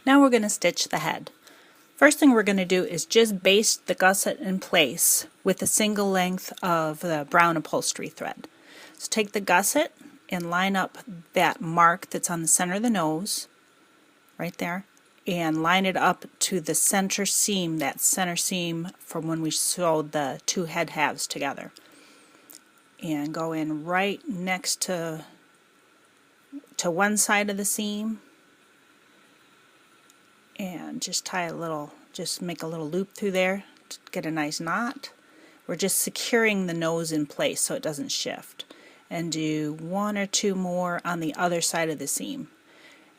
Now we're going to stitch the head. First thing we're going to do is just baste the gusset in place with a single length of the brown upholstery thread. So take the gusset and line up that mark that's on the center of the nose, right there, and line it up to the center seam, that center seam from when we sewed the two head halves together. And go in right next to one side of the seam and just make a little loop through there to get a nice knot. We're just securing the nose in place so it doesn't shift. And do one or two more on the other side of the seam.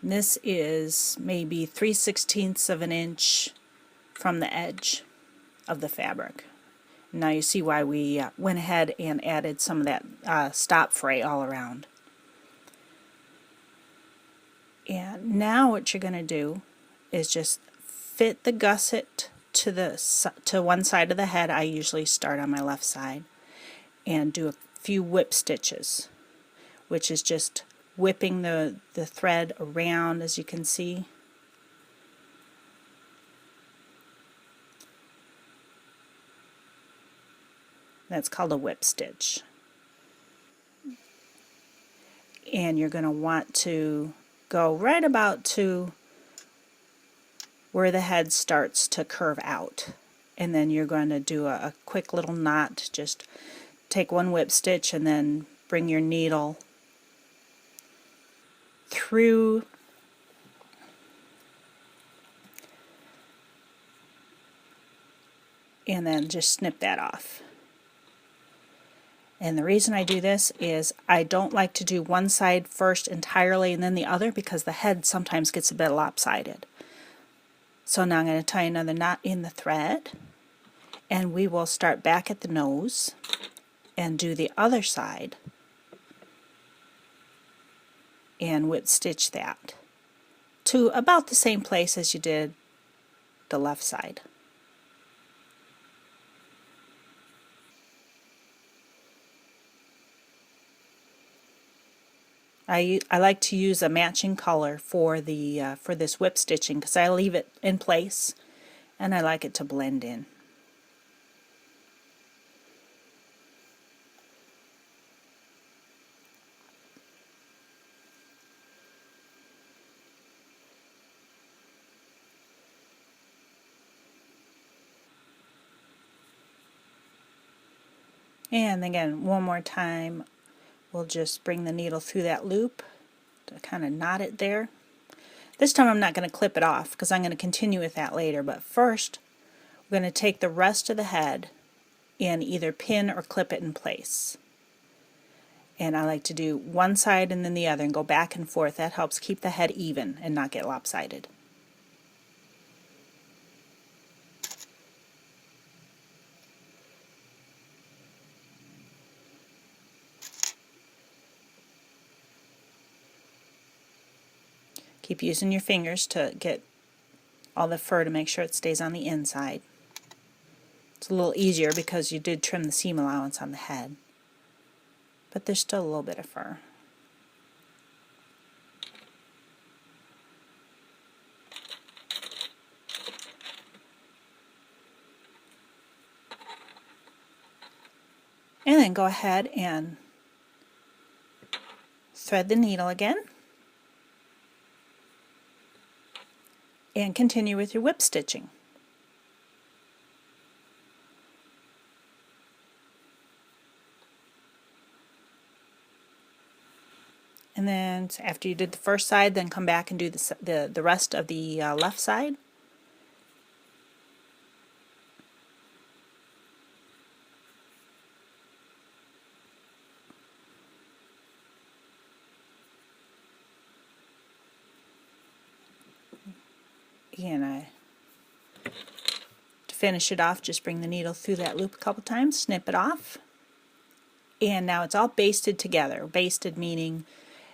And this is maybe 3/16 of an inch from the edge of the fabric. Now you see why we went ahead and added some of that stop fray all around. And now what you're going to do is just fit the gusset to one side of the head. I usually start on my left side and do a few whip stitches, which is just whipping the thread around, as you can see. That's called a whip stitch. And you're going to want to go right about to where the head starts to curve out. And then you're going to do a quick little knot. Just take one whip stitch and then bring your needle through and then just snip that off. And the reason I do this is I don't like to do one side first entirely and then the other, because the head sometimes gets a bit lopsided. So now I'm going to tie another knot in the thread, and we will start back at the nose and do the other side and whip stitch that to about the same place as you did the left side. I like to use a matching color for this whip stitching because I leave it in place and I like it to blend in. And again, one more time, we'll just bring the needle through that loop to kind of knot it there. This time I'm not going to clip it off because I'm going to continue with that later, but first we're going to take the rest of the head and either pin or clip it in place. And I like to do one side and then the other and go back and forth. That helps keep the head even and not get lopsided. Keep using your fingers to get all the fur to make sure it stays on the inside. It's a little easier because you did trim the seam allowance on the head, but there's still a little bit of fur. And then go ahead and thread the needle again. And continue with your whip stitching. And then after you did the first side, then come back and do the rest of the left side. And to finish it off, just bring the needle through that loop a couple times, snip it off, and now it's all basted together. Basted meaning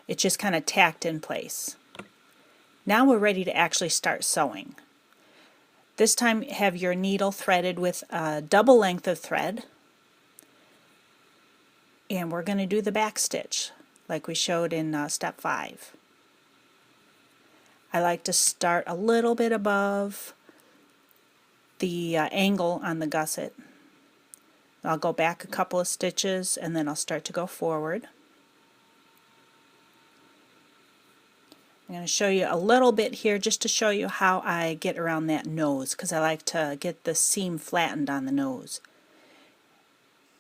it's just kind of tacked in place. Now we're ready to actually start sewing. This time have your needle threaded with a double length of thread, and we're going to do the back stitch like we showed in step 5. I like to start a little bit above the angle on the gusset. I'll go back a couple of stitches and then I'll start to go forward. I'm going to show you a little bit here just to show you how I get around that nose, because I like to get the seam flattened on the nose.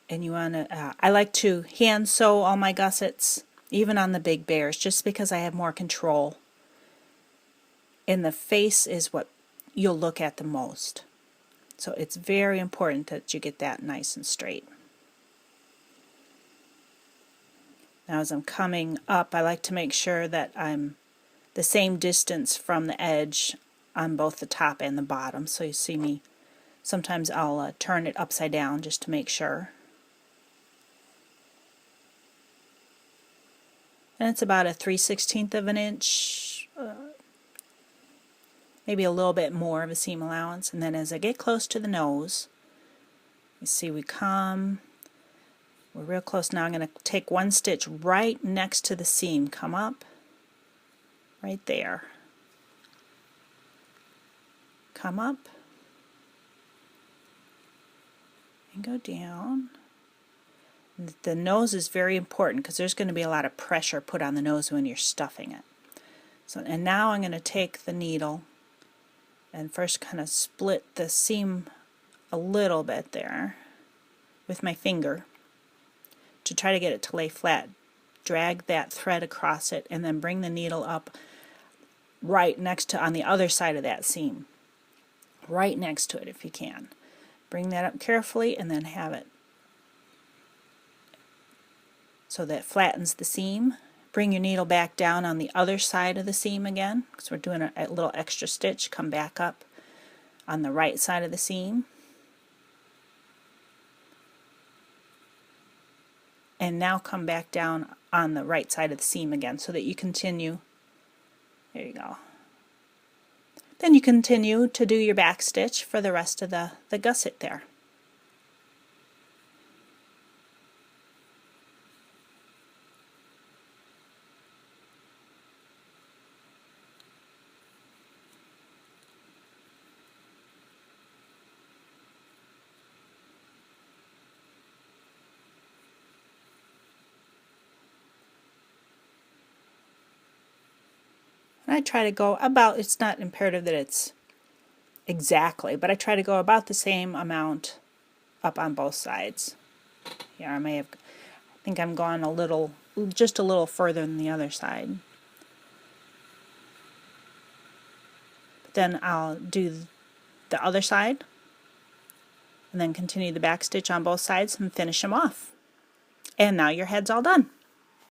And you want to, I like to hand sew all my gussets, even on the big bears, just because I have more control. And the face is what you'll look at the most. So it's very important that you get that nice and straight. Now as I'm coming up, I like to make sure that I'm the same distance from the edge on both the top and the bottom. So you see me, sometimes I'll turn it upside down just to make sure. And it's about a 3/16 of an inch, maybe a little bit more of a seam allowance. And then as I get close to the nose, you see we're real close now. I'm going to take one stitch right next to the seam, come up, right there, come up, and go down. The nose is very important because there's going to be a lot of pressure put on the nose when you're stuffing it. So, and now I'm going to take the needle and first kind of split the seam a little bit there with my finger to try to get it to lay flat. Drag that thread across it and then bring the needle up right next to, on the other side of that seam, right next to it if you can. Bring that up carefully and then have it so that it flattens the seam. Bring your needle back down on the other side of the seam again, because we're doing a little extra stitch. Come back up on the right side of the seam. And now come back down on the right side of the seam again so that you continue. There you go. Then you continue to do your back stitch for the rest of the gusset there. And I try to go about, it's not imperative that it's exactly, but I try to go about the same amount up on both sides. Here I think I'm going just a little further than the other side. But then I'll do the other side and then continue the back stitch on both sides and finish them off. And now your head's all done.